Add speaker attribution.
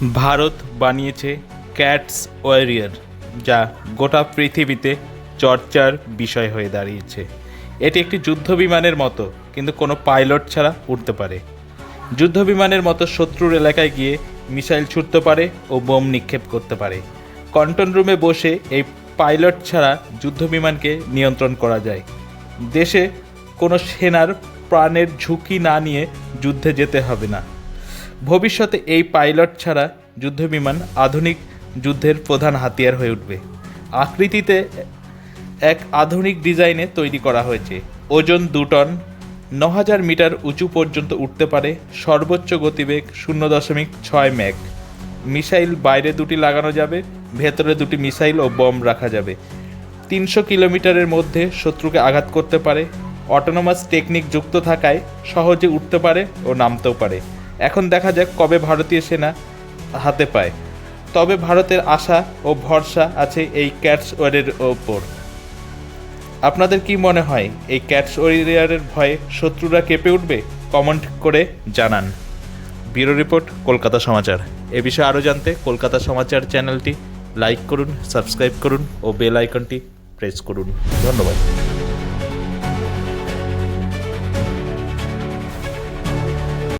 Speaker 1: ভারত বানিয়েছে cats warrior, যা গোটা পৃথিবীতে চর্চার বিষয় হয়ে দাঁড়িয়েছে। এটি একটি যুদ্ধ বিমানের মতো, কিন্তু কোনো পাইলট ছাড়া উড়তে পারে। যুদ্ধ বিমানের মতো শত্রুর এলাকায় গিয়ে মিসাইল ছুটতে পারে ও বোম নিক্ষেপ করতে পারে। কন্ট্রোল রুমে বসে এই পাইলট ছাড়া যুদ্ধ বিমানকে নিয়ন্ত্রণ করা যায়। দেশে কোনো সেনার প্রাণের ঝুঁকি না নিয়ে যুদ্ধে যেতে হবে না। ভবিষ্যতে এই পাইলট ছাড়া যুদ্ধবিমান আধুনিক যুদ্ধের প্রধান হাতিয়ার হয়ে উঠবে। আকৃতিতে এক আধুনিক ডিজাইনে তৈরি করা হয়েছে। ওজন 2 টন, 9000 মিটার উঁচু পর্যন্ত উঠতে পারে। সর্বোচ্চ গতিবেগ 0.6 ম্যাক। মিসাইল বাইরে 2টি লাগানো যাবে, ভেতরে 2টি মিসাইল ও বম রাখা যাবে। 300 কিলোমিটারের মধ্যে শত্রুকে আঘাত করতে পারে। অটোনোমাস টেকনিক যুক্ত থাকায় সহজে উঠতে পারে ও নামতেও পারে। এখন দেখা যাক কবে ভারতীয় সেনা হাতে পায়। তবে ভারতের আশা ও ভরসা আছে এই ক্যাটস ওয়ারের ওপর। আপনাদের কি মনে হয়, এই ক্যাটস ওয়ারিয়রের ভয়ে শত্রুরা কেঁপে উঠবে? কমেন্ট করে জানান। ব্যুরো রিপোর্ট, কলকাতা সমাচার। এ বিষয়ে আরও জানতে কলকাতা সমাচার চ্যানেলটি লাইক করুন, সাবস্ক্রাইব করুন ও বেল আইকনটি প্রেস করুন। ধন্যবাদ।